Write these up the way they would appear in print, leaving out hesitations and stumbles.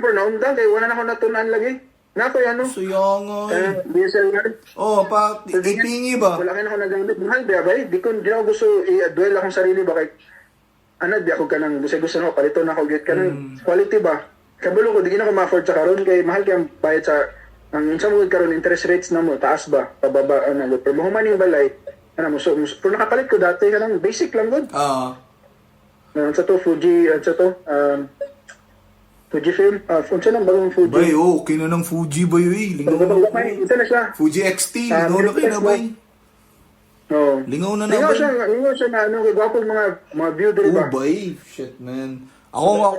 Pero naundang kay wala na ako natunan lagi. Nakoy ano? Suyangan. DSLR. Oh, pa, ipingi ba? Wala kayo na ako nagamit. Mahal ba ba? Di ko gusto i-duel akong sarili ba kay ano di ako kanang gusto na ako palito na ako get kanang quality ba? Kabalo ko di na ako ma-afford sa karon kay mahal kay ang bayad sa ang sa mo karon interest rates na mo taas ba pababa ano pero mo man yung balay ano mo so pero nakapalit ko dati kanang basic lang gud. Sa to Fuji sa to Fujifilm, unsa nang bagong Fuji? Bay, okay na ng Fuji ba yun? Lingaw na. Ito na siya. Fuji XT, lingaw na kayo na bay. Oo. Lingaw na Lingaw bay. siya na ano, kay gwapo mga view diri ba? Oh, bay. Shit, man. Ako nga.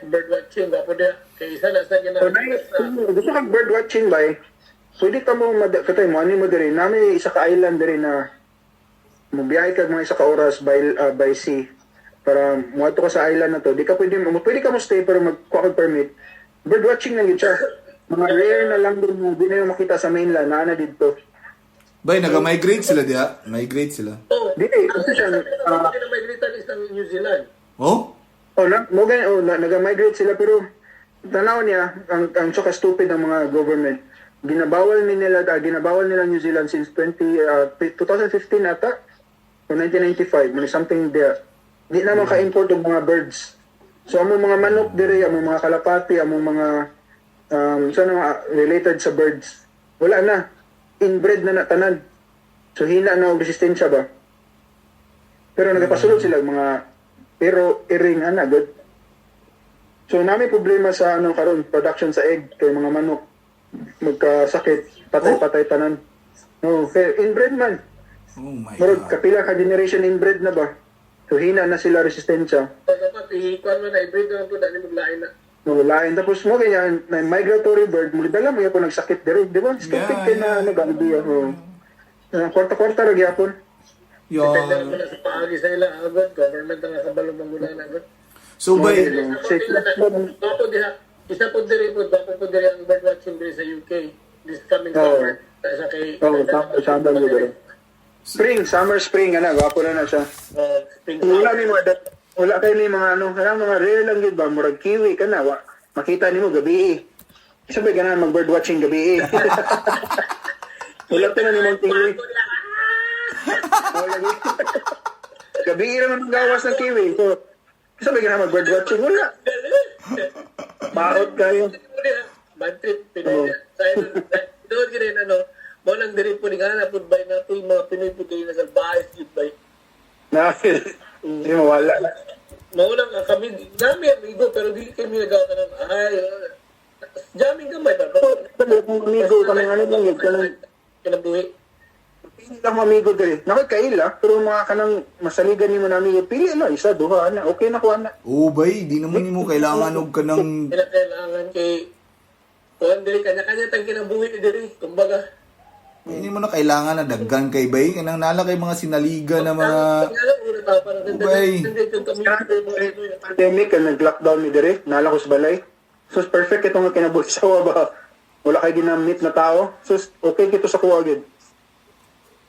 Bird watching, gwapo dia. Kaya isa na sa So, gusto kang bird watching ba pwede ka mo, katay mo, ano mo diri, nami isa ka island diri na mabiyahe ka mga isa ka oras by sea para muadto ka sa island na to. Di ka pwede ka mo stay pero magkuha ka permit. Bird watching lang yun siya. Mga rare na lang din mo, di na yung makita sa mainland, na dito. Bay, naga-migrate sila diya? Migrate sila. Di kasi siya, migrate sa New Zealand. Oh? Naga-migrate sila pero tanaw niya, ang soka stupid ng mga government. Ginabawal nila New Zealand since 2015 ata o 1995, may something there. Di naman ka-import ng mga birds. So, among mga manok dire, among mga kalapati, among mga related sa birds, wala na. Inbred na natanan. So, hina na ang resistensya ba? Pero nagapasulod sila mga pero iring good. So, nami problema sa karon production sa egg kay mga manok. Magkasakit, patay-patay tanan. No, inbred man. Oh my Pero God. kapila ka generation inbred na ba? So, hina na sila resistensya. Dapat ihikuan mo na, i-breed naman po dahil maglain na. Lain. Tapos mo ganyan, na migratory bird, dala mo yapon nagsakit dire, di ba? Stupid Yeah, kay na nag-albi ako. Kwarta-kwarta lagi yapon. Depende Yan. naman sa paagi sa ilang agad. Government ang nakabalo mong gulaan agad. So, bay, Gwapo diha. Isa po diri po, gwapo po diri ang bird watching diri sa UK. This coming summer. Sa kay... Sandal mo dire. Spring, gwapo na siya. Spring Wala kayo ni mga kanang mga rare lang gid ba, murag kiwi ka na, makita nimo gabi. Sabi ka na mag-bird watching gabi. Wala pa na nimong kiwi. Wala gid. Gabi naman ang gawas ng kiwi. So, sabi ka na mag-bird watching, wala. Baot kayo. Bad trip, Pinoy. Doon gini mo lang diri po ni nga po bay na po yung mga Pinoy po kayo na sa bahay, bay. Hindi mo wala. Maulang kami, dami amigo, pero di kami nagawa ka ng, jamming gamay pa. Amigo, kami lang yun. Kinabuhi. Pili lang amigo dali. Nakoy kaila, pero mga kanang masaligan ni mo na amigo, pili na, isa, duha, na. Okay na ko, ana. oh bay, di naman mo kailangan og ka ng... Kailangan kay, kuhan diri, kanya-kanya tang kinabuhi diri, kumbaga. Hindi mo na kailangan na daggan kay bay. Kanang nala kay mga sinaliga na mga... Pandemic, nag-lockdown ni dire, nala ko sa balay. So, perfect itong kinabuhisawa ba? Wala kayo ginamit na tao. So, okay kito sa kuha agad.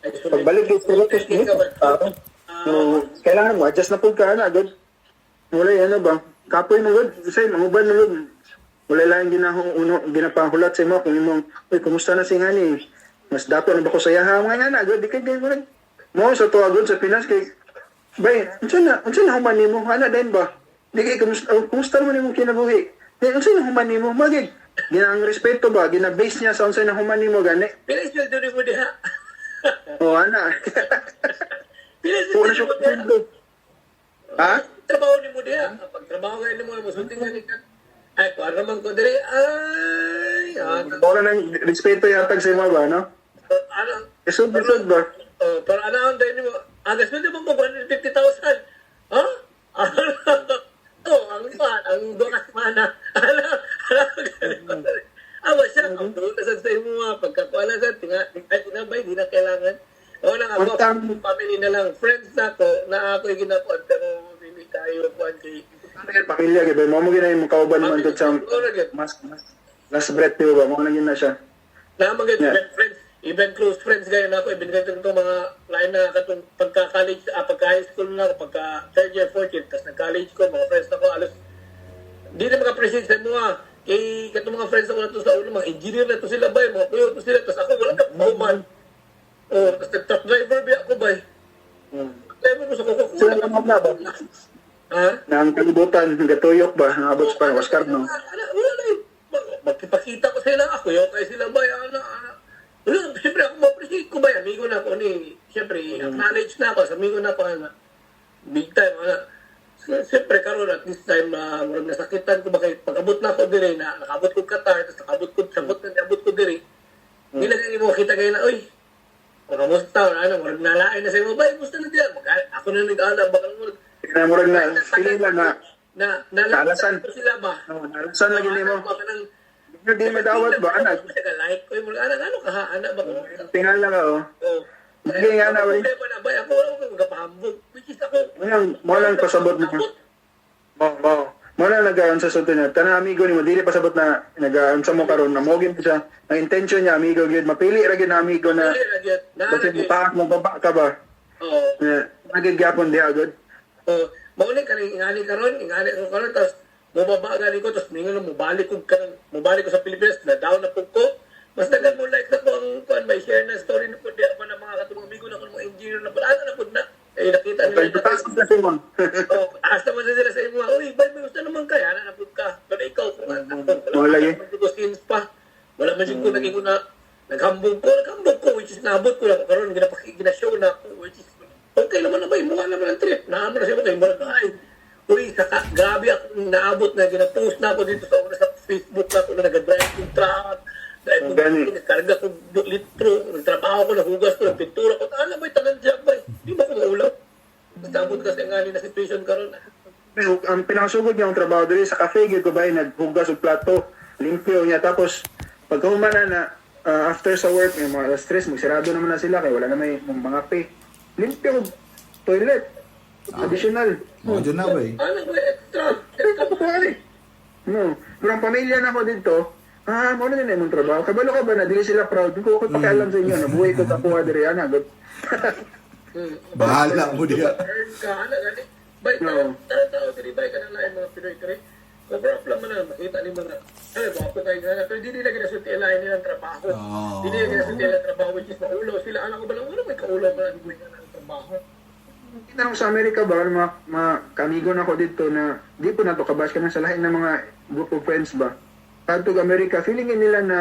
Pagbalik kito sa kailangan mo, adjust na po ka na agad. Wala yan ba? Kapoy na agad. Kasi, manguban na agad. Wala lang ginapahulat sa imo. Kung imong, uy, kumusta na si ngani? Mas dato na ba ko saya ha? Mga nga na agad. Di kayo mo rin. Mo, sa to agad sa Pinas kay bay, unsa na human nimo? Ana din ba? Di kay kumusta naman imong kinabuhi? Unsa na human nimo? Magig. Ginang respeto ba? Gina-base niya sa unsa na human nimo gani? Pila siya diri mo diha. Ana. Pila Wala siya siya ko. Ha? trabaho ni mo diha. Pag trabaho kayo mo, musulting nga nikat. Ay, para man ko diri, Wala nang respeto yatag sa imo ba, no? ano, Isod ba? pero ano ang dahil mo, agas mo naman mo, 150,000. Ha? Ang dokas mana. Awa siya, ang dokas sa imo mga pagkakuala sa tinabay, di na kailangan. O lang ako, family na lang, friends na ko, na ako yung ginakuan, pero hindi tayo kuan kay... Pamilya, gaba mo gina yung kauban naman dito sa mas last breath niyo ba? Mo na gina siya. Namagad, even close friends gaya na ako, even ganito itong mga lain na katong pagka-college, pagka-high school na ako, pagka third year, fourth year, tapos nag-college ko, mga friends na ko, alos, di na maka-present sa mga, Kay katong mga friends ako na to sa ulo, mga engineer na to sila bay, mga kuyo to sila, tapos ako wala na bauman. Oh, tapos truck driver ba ako bay? Driver ko sa kuko. Sila naman na ba? Ha? Na ang kalibutan, gatuyok ba? Nangabot pa ng Oscar, no? Wala na eh. Magkipakita ko sila ako, yung kay sila bay, wala, siyempre ako ma-appreciate ko bay, amigo na ako ni, siyempre, acknowledge na ako, amigo na ako, big time, siyempre karon at this time, murag nasakitan ko ba kay pag-abot na ako dire, na nakabot ko Qatar, tapos nakabot ko dire, hindi na kayo makita kayo na, uy, kamusta, murag nalain na sa iyo, bay, gusto na diyan, ako na nag-alam, baka murag, Kaya murag na, feeling lang na, nalasan ko sila ba? nalasan lagi ni mo. Hindi madawat ba, anak? Like ko yung mga ano ka ha, anak ba? Tingnan lang ako. Hindi nga na, bay. Problema na ba? Ako wala ko magpahambog. Which is ako. Mo lang pasabot na. Mo lang nag-aon sa sunod niya. Tanang amigo ni mo, dili pasabot na nag-aon sa mo karon na mo gid siya. Ang intention niya, amigo gid. Mapili ra gid na amigo na. Kasi mutaak mo baba ka ba? Oo. Nagigyapon di agad. Oo. Mauli ka rin, ingani ko karon, tapos mababa gani ko, tapos mingon na mubalik ko sa Pilipinas, na down na po ko. Mas nagan mo like na po ang kuan, may share na story na po di pa ng mga katulong amigo na kung mga engineer na po. Ano na po na? Eh, nakita nila. Taas na si mo. Taas naman sila sa imo. Uy, bay, gusto naman kaya, ano na po ka? Pero ikaw, kung Wala eh. ko since pa. Wala man siya ko naging na, naghambog ko, which is naabot ko lang. Karoon, ginashow na ako, which is, okay naman na ba, mukha naman ang trip. Naamon na siya ko, mura ka, ay. Uy, grabe ako naabot na, ginapost na ako dito sa Facebook na ako na nag-drive yung truck. Nagkarga ko litro, nagtrabaho ko, nahugas ko, nagpintura ko. Ano ba, tanan siya ba? Di ba ko maulaw? Naabot kasi ang na situation karon. Ang pinakasugod niya ang trabaho dito sa cafe, gid ko ba naghugas og plato, limpyo niya. Tapos, pagka humana na, after sa work, yung mga stress, magsirado naman na sila, kaya wala na may mga pay. Limpyo, toilet, additional. Mo dyan na ba eh. Ano ba, extra? No, kurang pamilya na ako dito. Mo na yung trabaho. Kabalo ka ba na, dili sila proud. Hindi ko pakialam sa inyo, nabuhay ko sa kuha diri, agad. Bahala mo diya. Earn ka, ano, gani? Bay, tao, dili bay ka na lain mga Pinoy-Pinoy. Cover up lang mo na, makita ni mga, bako tayo na, pero di nila ginasunti lain nilang trabaho. Di nila ginasunti nilang trabaho, which is maulaw. Sila, anak ko ba lang, may kaulaw ba lang ng trabaho? Kita sa Amerika ba, mga kamigo na ako dito na di po na to kabas ka na sa lahat ng mga group of friends ba. Pagtog Amerika, feelingin nila na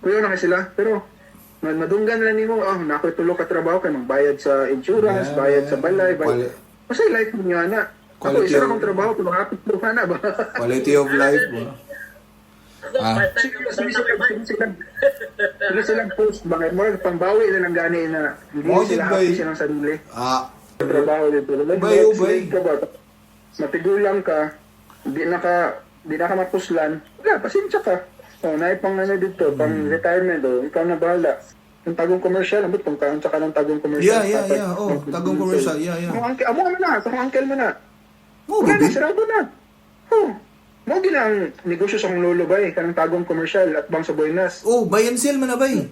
kuya na sila, pero madunggan na nimo, nakoy tulo ka trabaho kay magbayad sa insurance, bayad sa balay, bayad. Kasi life mo nga na. Ako isa akong trabaho, pero hapit mo na ba? Quality of life ba? Sila silang post ba? More pangbawi na lang gani na hindi sila happy silang sarili. Trabaho dito. Bay. Matigulang ka, di na ka mapuslan, wala, pasensya ka. Naipang dito, pang retirement, ikaw na bahala. Yung tagong commercial, abot kung kaon sa ng tagong commercial. Yeah. Tagong commercial, yeah. Amo mo na, sa uncle mo na. Oh, Wala baby. na, sarado na. Mo ginang negosyo sa kong lolo ba kanang tagong commercial at bang sa Buenas. Oh, buy and sell man na ba eh.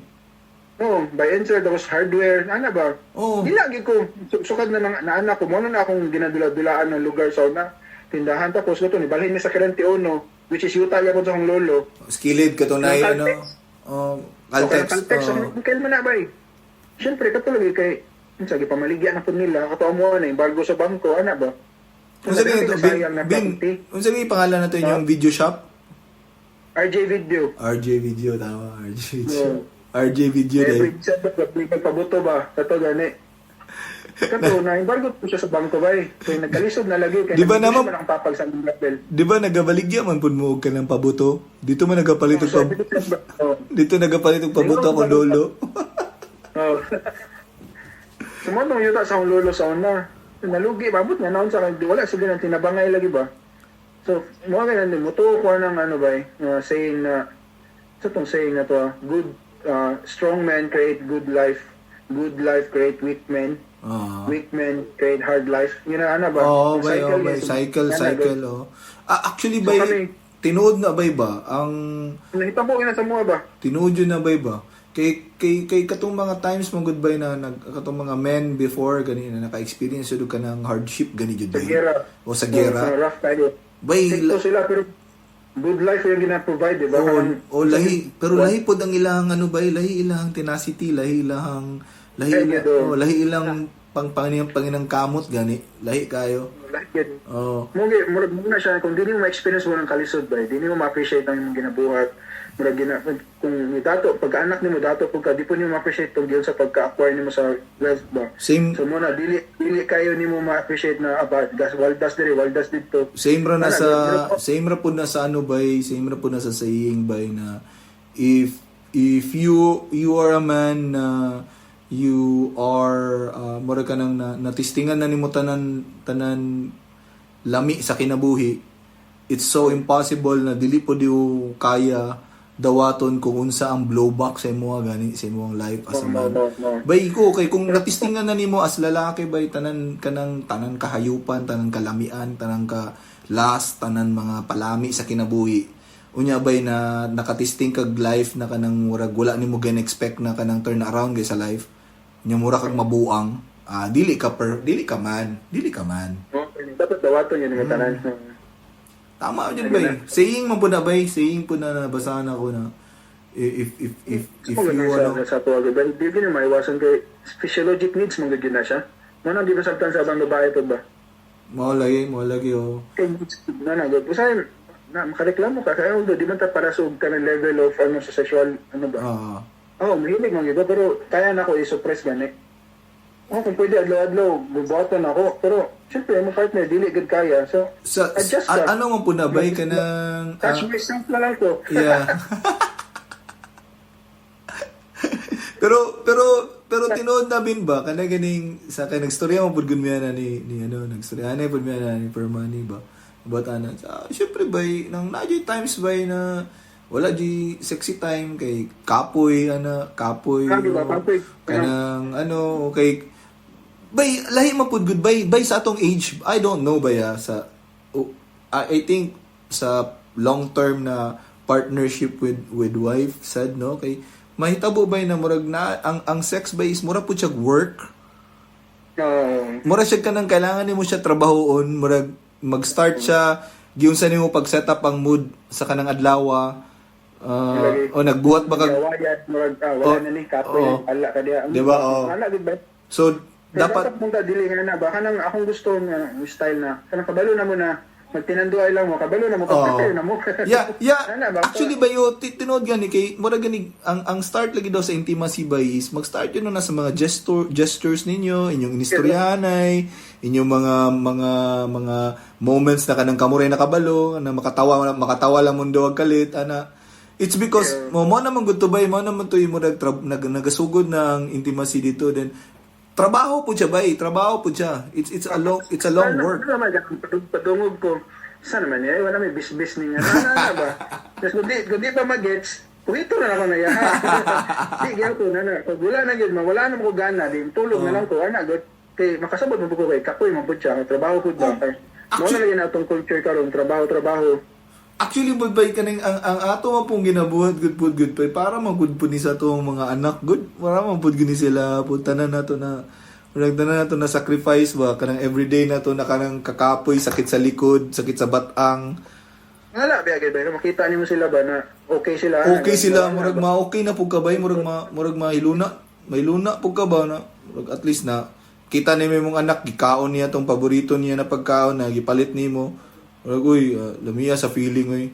Buy and sell, tapos hardware, ba? Oh. Di lagi ko, sukad na anak ko, muna na akong ginadula-dulaan ng lugar sa una. Tindahan, tapos ito, nibalhin mi sa 41, which is Utah yapon sa akong lolo. Skilled ka to na ano. Caltex. Caltex, uncle mo na ba Siyempre, katulog kay, sige, pamaligyan na po nila, kato mo na, bargo sa bangko, ba? Kung sabihin ito, kung sabihin pangalan natin yung video shop? RJ Video. RJ Video, tama. RJ Video. RJ Video Every din. Sabi, pabuto ba? Kato gani. Kato, na-embargo po siya sa bangko ba Kaya nagkalisod na lagi. Kaya Di ba naman- ang papag sa Blackbell. Di ba nagabaligya man po mo ka ng pabuto? Dito man nagapalit og Dito nagapalit og pabuto akong lolo. Sumunod yung sa akong lolo sa una. Nalugi, babot nga naon sa akin. Wala, sige nang tinabangay lagi ba? So, mga ganyan din. Mutuo ko ng saying na, sa itong saying na to, good, strong men create good life. Good life create weak men. Weak men create hard life. Yun na, ba? Cycle. Actually, tinuod na ba? Ang Nakita mo sa mga ba? tinuod yun na ba? Kay katong mga times mo goodbye na katong mga men before gani na naka-experience jud ka ng hardship gani jud Sa gera. O sa gera. Rough tayo. Bay Sikto sila, pero good life yung gina-provide, di ba? O lahi, pero lahi pod ang ilang ano ba, lahi ilang tenacity, lahi ilang lahi ilang panginang kamot gani, lahi kayo. Like yun. Oh. Muna siya, kung di mo ma-experience mo ng kalisod ba, di mo ma-appreciate ang imong ginabuhat. Kung dato, pagka anak nimo dato pagka di po nimo ma-appreciate tong sa pagka-acquire nimo sa wealth ba. Same So muna dili kayo nimo ma-appreciate na about waldas dito. same ra po na sa ano bay, same ra po na sa saying bay na if you are a man na you are mura ka nang natistingan na nimo tanan lami sa kinabuhi, it's so impossible na dili po diyo kaya dawaton kung unsa ang blowback sa imo gani sa imong life as a man. Bay ko kay kung natistingan na nimo as lalaki bay tanan kahayupan, tanan kalamian, tanan ka last, tanan mga palami sa kinabuhi. Unya bay na nakatisting kag life na kanang murag wala nimo gan-expect na kanang turn around gay sa life. Nya mura kag mabuang, dili ka man. Okay, dapat dawaton yun ng tanan. Tama yun ba? Saying mo po na ba? Saying po na nabasahan ako na if you ano sa tuwa ba, di na maiwasan kay physiologic needs mong gagawin na siya. Mana di ba sabtan sa abang babae to ba? Mahalagi oh. Kay na usahay na makareklamo ka kaya although di man ta para sa ka ng level of ano sa sexual ano ba? Mahilig man iba pero kaya na ako i-suppress gani. Kung pwede adlaw-adlaw, bubuhatan ako. Pero, syempre, mo partner, dili gud kaya. So, adjust ka. Ano man po na ba? Kanang... Touch myself na lang to. Yeah. pero tinuod namin ba? Kana ganing, sa kay nagstorya mo pud gud ni nagstorya na pud ni Permani ba? Batanan. Syempre ba, nang nadyo times ba na wala di sexy time kay kapoy. Diba, kapoy. Kanang kay bay lahi mapud good bay sa atong age. I don't know ba I think sa long term na partnership with wife said no kay mahitabo bay na murag na ang sex bay is mura pud siya work. Mura siya kanang kailangan nimo siya trabahoon, murag mag-start siya giunsa nimo pag-set up ang mood sa kanang adlaw. Nagbuhat ba kag wala na ni kapoy ala ka dia. Diba? Ala gid ba? So dapat mong dili nga na ba kanang akong gusto nga style na kanang kabalo na mo na magtinanduay lang mo kabalo na mo prepare na mo. Yeah. Actually ba yo tinuod gani kay mura gani ang start lagi daw sa intimacy ba is mag-start yun na sa mga gestures ninyo, inyong inistoryahanay, inyong mga moments na kanang kamuray na kabalo na makatawa lang mundo ag kalit ana. It's because mo naman good to ba mo naman to mo nagasugod ng intimacy dito then trabaho po siya. It's a long work. Padungog ko. Saan naman niya? Wala may bis-bis niya. Ano ba? Tapos kung di pa mag-gets, kung ito na ako na yan. Di, gaya ko na. Pag wala na yun, wala na mo ko gana. Di, tulog na lang ko. Kay makasabot mo ko kay kapoy, mabot siya. Trabaho ko ba? Mo na lang yun atong culture karon trabaho. Actually, budbay ka nang ang ato man pong ginabuhat good pay para magud po ni sa atong mga anak good. Para man pud gini sila puntanan nato na sacrifice ba kanang everyday nato na kanang kakapoy, sakit sa likod, sakit sa batang. Wala ba gid ba makita nimo sila ba na okay sila? Okay sila murag okay na pug ka ba murag mahiluna. Mahiluna pug ka ba na murag at least na kita nimo imong anak gikaon niya tong paborito niya na pagkaon na gipalit nimo. Uy, lamiya sa feeling,